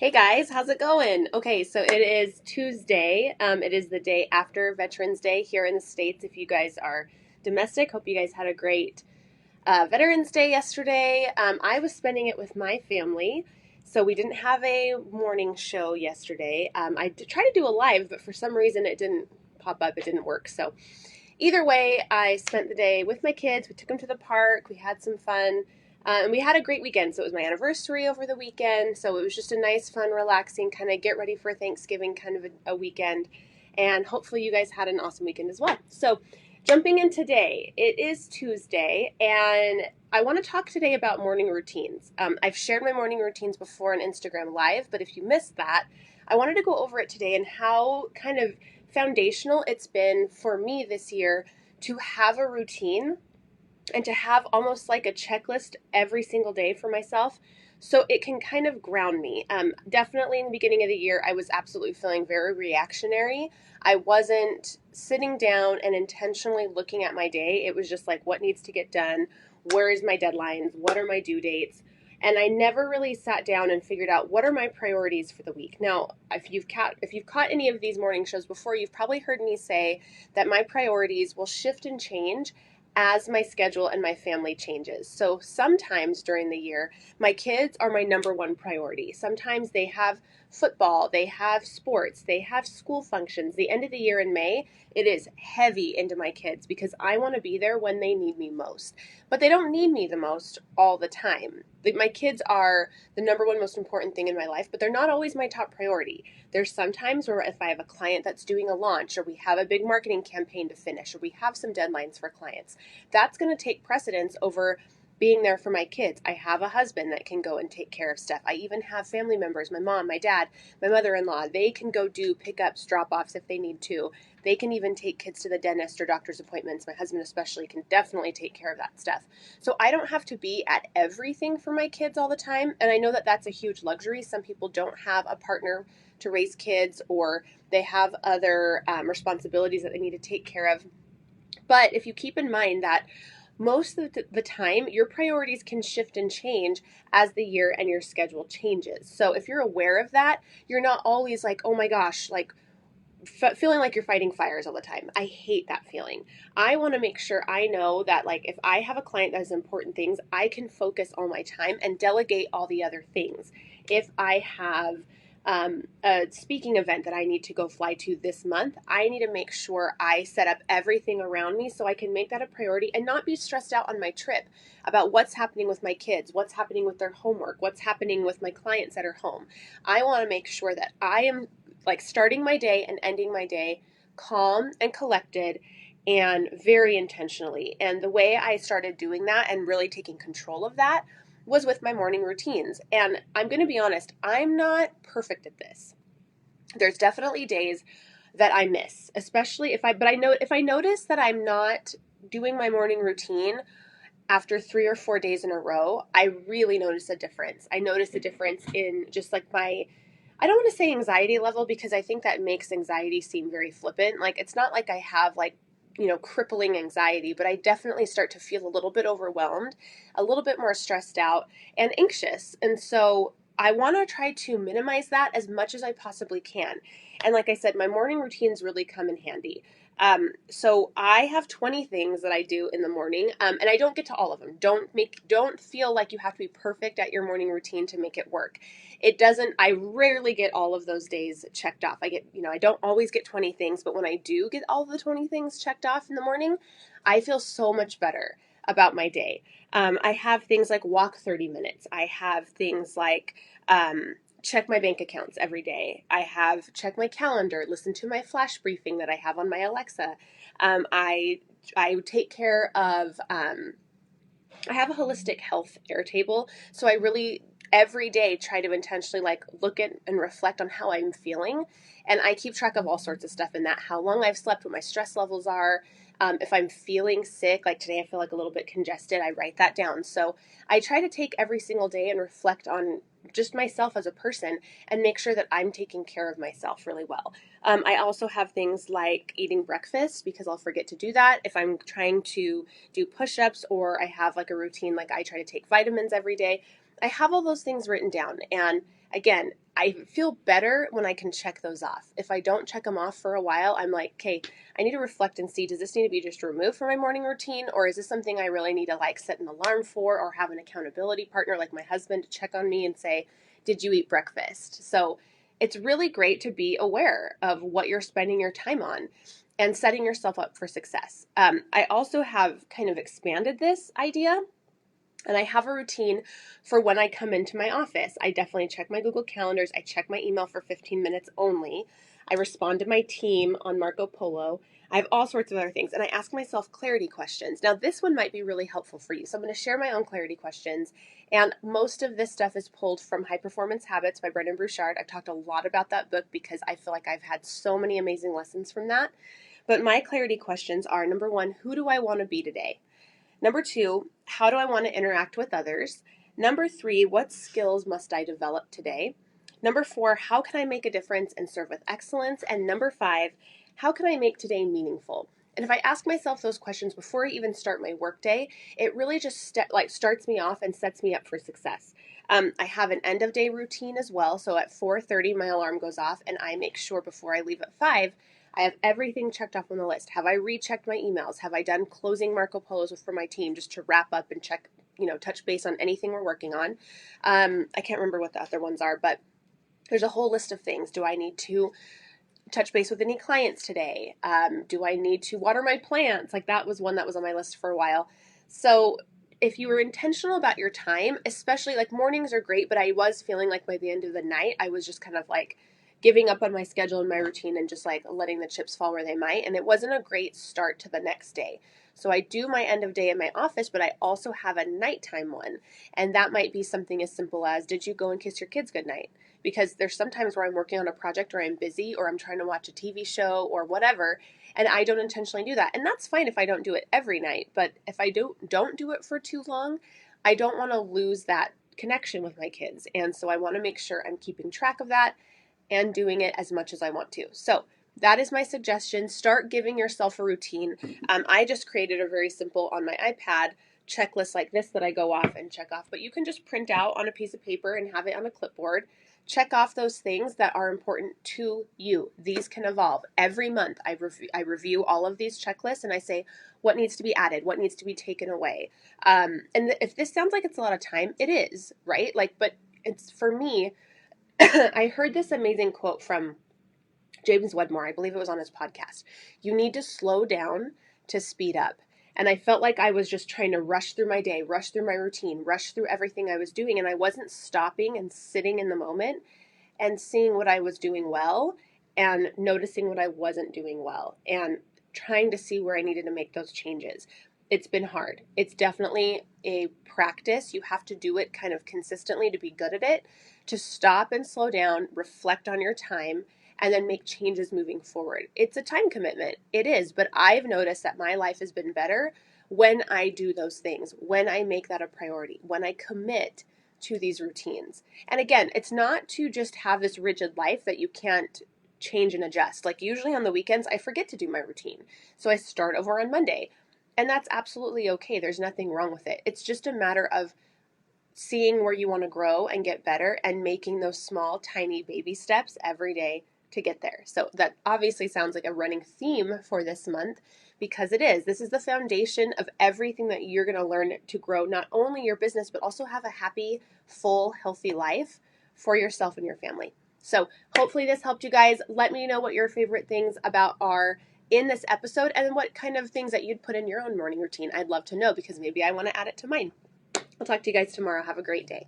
Hey guys, how's it going? Okay, so it is Tuesday. It is the day after Veterans Day here in the States. If you guys are domestic, hope you guys had a great Veterans Day yesterday. I was spending it with my family, so we didn't have a morning show yesterday. I did try to do a live, but for some reason it didn't pop up, it didn't work. So either way, I spent the day with my kids. We took them to the park. We had some fun. And we had a great weekend. So it was my anniversary over the weekend. So it was just a nice, fun, relaxing, kind of get ready for Thanksgiving kind of a weekend. And hopefully you guys had an awesome weekend as well. So jumping in today, it is Tuesday, and I want to talk today about morning routines. I've shared my morning routines before on Instagram Live, but if you missed that, I wanted to go over it today and how kind of foundational it's been for me this year to have a routine and to have almost like a checklist every single day for myself so it can kind of ground me. Definitely in the beginning of the year, I was absolutely feeling very reactionary. I wasn't sitting down and intentionally looking at my day. It was just like, what needs to get done? Where is my deadlines? What are my due dates? And I never really sat down and figured out what are my priorities for the week. Now, if you've caught any of these morning shows before, you've probably heard me say that my priorities will shift and change as my schedule and my family changes. So sometimes during the year, my kids are my number one priority. Sometimes they have football, they have sports, they have school functions. The end of the year in May, it is heavy into my kids because I want to be there when they need me most. But they don't need me the most all the time. My kids are the number one most important thing in my life, but they're not always my top priority. There's sometimes where if I have a client that's doing a launch, or we have a big marketing campaign to finish, or we have some deadlines for clients, that's going to take precedence over being there for my kids. I have a husband that can go and take care of stuff. I even have family members, my mom, my dad, my mother-in-law. They can go do pickups, drop-offs if they need to. They can even take kids to the dentist or doctor's appointments. My husband especially can definitely take care of that stuff. So I don't have to be at everything for my kids all the time. And I know that that's a huge luxury. Some people don't have a partner to raise kids, or they have other responsibilities that they need to take care of. But if you keep in mind that most of the time, your priorities can shift and change as the year and your schedule changes. So if you're aware of that, you're not always like, oh my gosh, like feeling like you're fighting fires all the time. I hate that feeling. I want to make sure I know that, like, if I have a client that has important things, I can focus all my time and delegate all the other things. If I have a speaking event that I need to go fly to this month, I need to make sure I set up everything around me so I can make that a priority and not be stressed out on my trip about what's happening with my kids, what's happening with their homework, what's happening with my clients that are home. I want to make sure that I am like starting my day and ending my day calm and collected and very intentionally. And the way I started doing that and really taking control of that was with my morning routines. And I'm going to be honest, I'm not perfect at this. There's definitely days that I miss, especially if I notice that I'm not doing my morning routine after 3 or 4 days in a row, I really notice a difference. I notice a difference in just like I don't want to say anxiety level, because I think that makes anxiety seem very flippant. Like, it's not like I have like, crippling anxiety, but I definitely start to feel a little bit overwhelmed, a little bit more stressed out and anxious. And so I want to try to minimize that as much as I possibly can. And like I said, my morning routines really come in handy. So I have 20 things that I do in the morning, and I don't get to all of them. Don't feel like you have to be perfect at your morning routine to make it work. It doesn't, I rarely get all of those days checked off. I don't always get 20 things, but when I do get all of the 20 things checked off in the morning, I feel so much better about my day. I have things like walk 30 minutes. I have things like, check my bank accounts every day. I have check my calendar, listen to my flash briefing that I have on my Alexa. I take care of, I have a holistic health Airtable, so I really every day try to intentionally like look at and reflect on how I'm feeling, and I keep track of all sorts of stuff in that: how long I've slept, what my stress levels are. If I'm feeling sick, like today I feel like a little bit congested, I write that down. So I try to take every single day and reflect on just myself as a person and make sure that I'm taking care of myself really well. I also have things like eating breakfast, because I'll forget to do that if I'm trying to do push-ups, or I have like a routine, like I try to take vitamins every day. I have all those things written down, and again, I feel better when I can check those off. If I don't check them off for a while, I'm like, okay, I need to reflect and see, does this need to be just removed from my morning routine? Or is this something I really need to like set an alarm for, or have an accountability partner like my husband to check on me and say, did you eat breakfast? So it's really great to be aware of what you're spending your time on and setting yourself up for success. I also have kind of expanded this idea, and I have a routine for when I come into my office. I definitely check my Google Calendars. I check my email for 15 minutes only. I respond to my team on Marco Polo. I have all sorts of other things. And I ask myself clarity questions. Now, this one might be really helpful for you. So I'm going to share my own clarity questions. And most of this stuff is pulled from High Performance Habits by Brendon Burchard. I've talked a lot about that book because I feel like I've had so many amazing lessons from that. But my clarity questions are, number one, who do I want to be today? Number two, how do I want to interact with others? Number three, what skills must I develop today? Number four, how can I make a difference and serve with excellence? And number five, how can I make today meaningful? And if I ask myself those questions before I even start my workday, it really just starts me off and sets me up for success. I have an end of day routine as well. So at 4:30, my alarm goes off, and I make sure before I leave at 5, I have everything checked off on the list. Have I rechecked my emails? Have I done closing Marco Polos for my team just to wrap up and check, touch base on anything we're working on? I can't remember what the other ones are, but there's a whole list of things. Do I need to touch base with any clients today? Do I need to water my plants? Like that was one that was on my list for a while. So if you were intentional about your time, especially like mornings are great, but I was feeling like by the end of the night, I was just kind of like giving up on my schedule and my routine and just like letting the chips fall where they might. And it wasn't a great start to the next day. So I do my end of day in my office, but I also have a nighttime one. And that might be something as simple as, did you go and kiss your kids goodnight? Because there's sometimes where I'm working on a project or I'm busy or I'm trying to watch a TV show or whatever, and I don't intentionally do that. And that's fine if I don't do it every night, but if I don't do it for too long, I don't want to lose that connection with my kids. And so I want to make sure I'm keeping track of that and doing it as much as I want to. So that is my suggestion. Start giving yourself a routine. I just created a very simple on my iPad checklist like this that I go off and check off, but you can just print out on a piece of paper and have it on a clipboard. Check off those things that are important to you. These can evolve. Every month I review all of these checklists and I say what needs to be added, what needs to be taken away. And if this sounds like it's a lot of time, it is, right? But it's for me, I heard this amazing quote from James Wedmore. I believe it was on his podcast. You need to slow down to speed up. And I felt like I was just trying to rush through my day, rush through my routine, rush through everything I was doing. And I wasn't stopping and sitting in the moment and seeing what I was doing well and noticing what I wasn't doing well and trying to see where I needed to make those changes. It's been hard. It's definitely a practice. You have to do it kind of consistently to be good at it, to stop and slow down, reflect on your time, and then make changes moving forward. It's a time commitment. It is, but I've noticed that my life has been better when I do those things, when I make that a priority, when I commit to these routines. And again, it's not to just have this rigid life that you can't change and adjust. Like usually on the weekends, I forget to do my routine. So I start over on Monday. And that's absolutely okay. There's nothing wrong with it. It's just a matter of seeing where you want to grow and get better and making those small, tiny baby steps every day to get there. So that obviously sounds like a running theme for this month because it is. This is the foundation of everything that you're going to learn to grow not only your business, but also have a happy, full, healthy life for yourself and your family. So hopefully this helped you guys. Let me know what your favorite things about are in this episode and what kind of things that you'd put in your own morning routine. I'd love to know because maybe I want to add it to mine. I'll talk to you guys tomorrow. Have a great day.